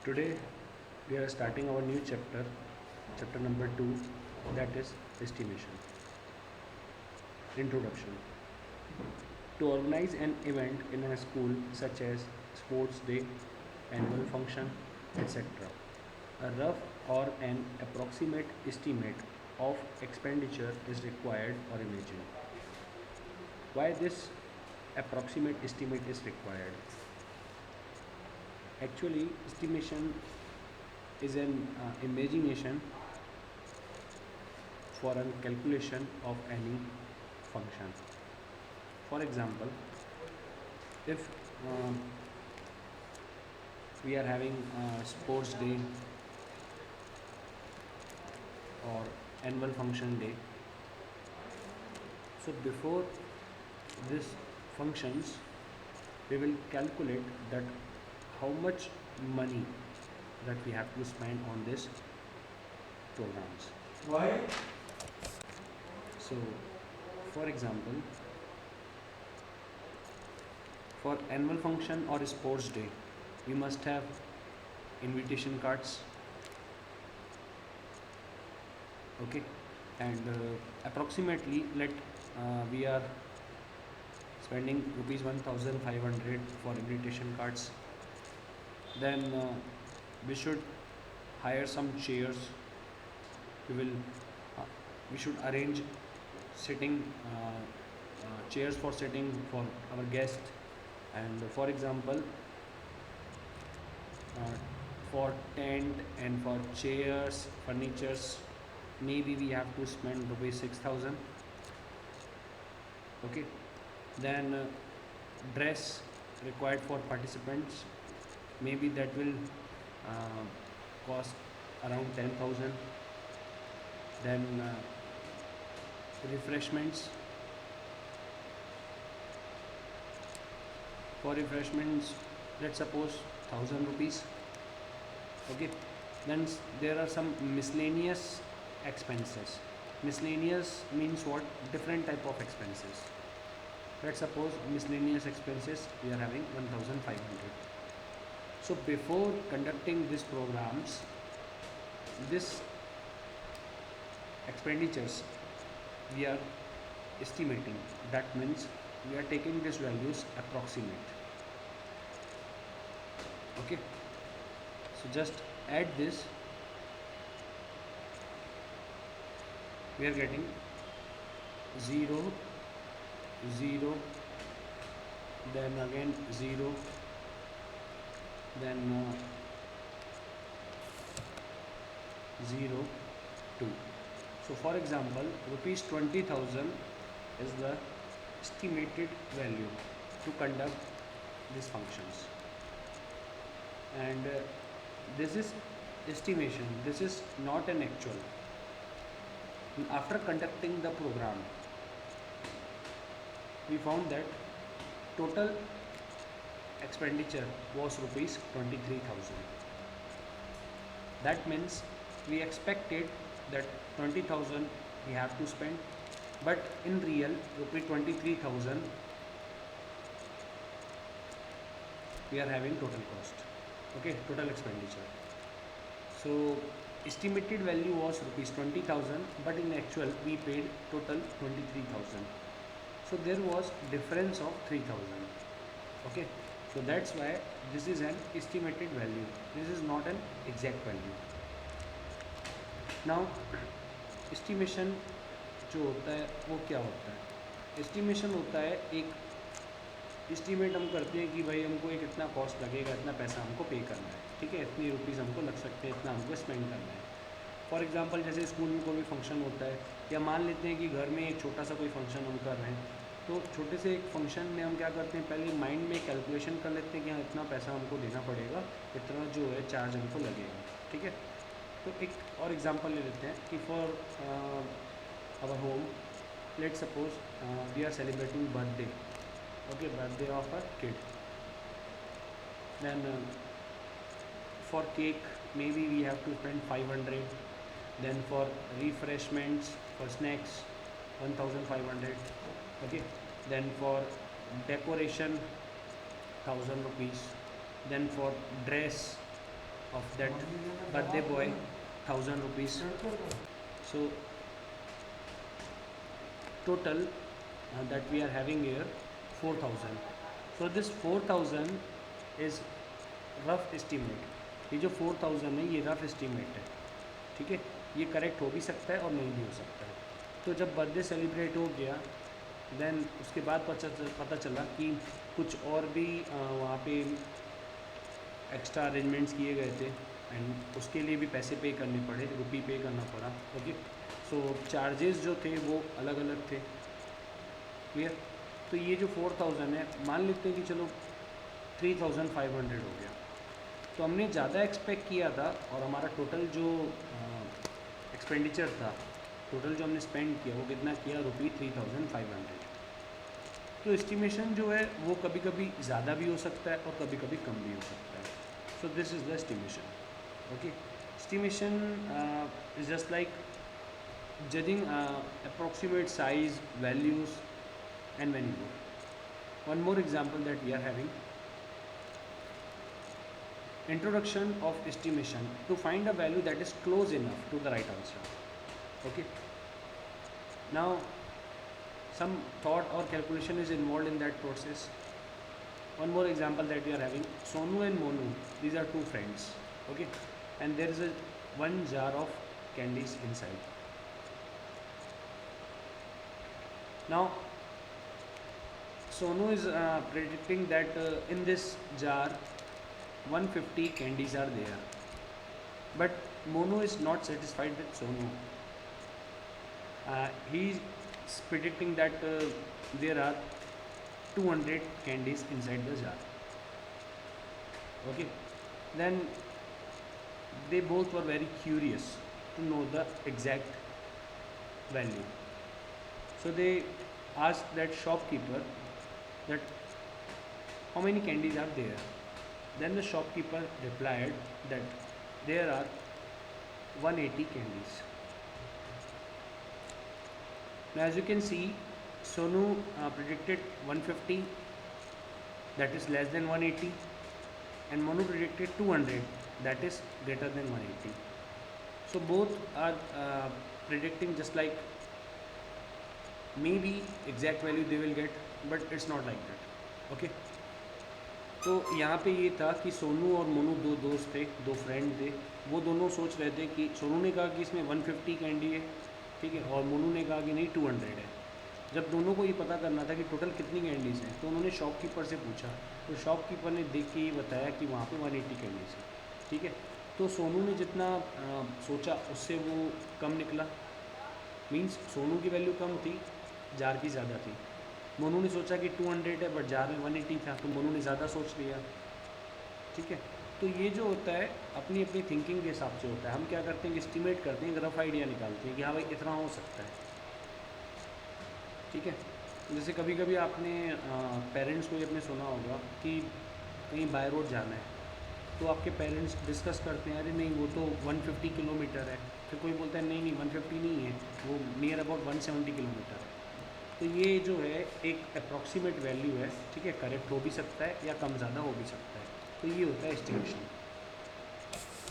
Today we are starting our new chapter, chapter number 2, that is estimation. Introduction. To organize an event in a school such as sports day, annual function, etc., a rough or an approximate estimate of expenditure is required or imagined. Why this approximate estimate is required? Actually, estimation is an imagination for a calculation of any function. For example, if we are having a sports day or annual function day, so before this functions, we will calculate that how much money that we have to spend on this programs. Why? So, for example, for annual function or sports day, we must have invitation cards, okay, and approximately we are spending rupees 1500 for invitation cards. Then we should hire some chairs. We will we should arrange sitting chairs for sitting for our guest. And for example, uh, for tent and for chairs, furnitures, maybe we have to spend rupees 6000. Okay, then dress required for participants, maybe that will uh, cost around 10,000. Then refreshments, for refreshments, let's suppose 1000 rupees. Okay, then there are some miscellaneous expenses. Miscellaneous means what? Different type of expenses. Let's suppose miscellaneous expenses we are having 1500. So before conducting these programs, this expenditures we are estimating. That means we are taking these values approximate. Okay, so just add this, we are getting 0 0, then again 0, then 0 2. So for example, rupees 20,000 is the estimated value to conduct these functions. And this is estimation, this is not an actual. After conducting the program, we found that total expenditure was rupees 23,000. That means we expected that 20,000 we have to spend, but in real rupees 23,000 we are having total cost. Okay, total expenditure. So estimated value was rupees 20,000, but in actual we paid total 23,000. So there was difference of 3,000. Okay, so that's why this is an estimated value, this is not an exact value. Now estimation जो होता है वो क्या होता है? Estimation होता है एक एस्टिमेट हम करते हैं कि भाई हमको एक इतना कॉस्ट लगेगा, इतना पैसा हमको पे करना है, ठीक है, इतनी रुपीज़ हमको लग सकते हैं, इतना हमको स्पेंड करना है. फॉर एग्जांपल जैसे स्कूल में कोई भी फंक्शन होता है, या मान लेते हैं कि घर में एक छोटा सा कोई फंक्शन हम कर रहे हैं, तो छोटे से एक फंक्शन में हम क्या करते हैं, पहले माइंड में कैलकुलेशन कर लेते हैं कि हाँ इतना पैसा हमको देना पड़ेगा, इतना जो है चार्ज हमको लगेगा, ठीक है. तो एक और एग्जांपल ले लेते हैं कि for our home, let's suppose we are celebrating birthday, okay, birthday of a kid. Then for cake maybe we have to spend 500. Then for refreshments, for snacks, 1500. Okay, then for decoration 1000 rupees. Then for dress of that birthday boy 1000 rupees. So total that we are having here 4000. So this 4000 is rough estimate. ये जो 4000 है ये rough estimate है, ठीक है. ये correct हो भी सकता है और नहीं भी हो सकता है. तो जब बर्थडे सेलिब्रेट हो गया देन उसके बाद पता चला कि कुछ और भी वहाँ पे एक्स्ट्रा अरेंजमेंट्स किए गए थे एंड उसके लिए भी पैसे पे करने पड़े, रुपी पे करना पड़ा. ओके, सो चार्जेस जो थे वो अलग अलग थे. क्लियर. तो ये जो 4000 है, मान लेते हैं कि चलो 3500 हो गया. तो हमने ज़्यादा एक्सपेक्ट किया था और हमारा टोटल जो एक्सपेंडिचर था, टोटल जो हमने स्पेंड किया वो कितना किया, ₹3500. तो एस्टिमेशन जो है वो कभी कभी ज़्यादा भी हो सकता है और कभी कभी कम भी हो सकता है. So this is the estimation. Okay, estimation is just like judging approximate size, values and many more. One more example that we are having: introduction of estimation to find a value that is close enough to the right answer. Okay, now some thought or calculation is involved in that process. One more example that we are having: Sonu and Monu, these are two friends. Okay, and there is one jar of candies inside. Now Sonu is predicting that in this jar 150 candies are there, but Monu is not satisfied with Sonu. He is predicting that there are 200 candies inside the jar. Okay, then they both were very curious to know the exact value. So they asked that shopkeeper that how many candies are there. Then the shopkeeper replied that there are 180 candies. Now as you can see, Sonu predicted 150, that is less than 180, and Monu predicted 200, that is greater than 180. So both are predicting just like maybe exact value they will get, but it's not like that. Okay, तो यहाँ पे ये था कि सोनू और मोनू दो दोस्त थे, दो फ्रेंड थे. वो दोनों सोच रहे थे कि सोनू ने कहा कि इसमें 150 कैंडी है, ठीक है, और मोनू ने कहा कि नहीं 200 है. जब दोनों को ये पता करना था कि टोटल कितनी कैंडीज़ हैं, तो उन्होंने शॉपकीपर से पूछा. तो शॉपकीपर ने देख के ये बताया कि वहाँ पे 180 कैंडीज़ है. ठीक है, तो सोनू ने जितना सोचा उससे वो कम निकला. मीन्स सोनू की वैल्यू कम थी, जार की ज़्यादा थी. मोनू ने सोचा कि 200 है बट जार में 180 था, तो मोनू ने ज़्यादा सोच लिया. ठीक है, तो ये जो होता है अपनी अपनी थिंकिंग के हिसाब से होता है. हम क्या करते हैं, एस्टिमेट करते हैं, रफ आइडिया निकालते हैं कि हाँ भाई इतना हो सकता है. ठीक है, जैसे कभी कभी आपने पेरेंट्स को ये अपने सुना होगा कि कहीं बाय रोड जाना है, तो आपके पेरेंट्स डिस्कस करते हैं, अरे नहीं वो तो 150 किलोमीटर है. फिर कोई बोलता है नहीं नहीं 150 नहीं है, वो नियर अबाउट 170 किलोमीटर है. तो ये जो है एक अप्रॉक्सीमेट वैल्यू है. ठीक है, करेक्ट हो भी सकता है या कम ज़्यादा हो भी सकता है. तो ये होता है एस्टिमेशन.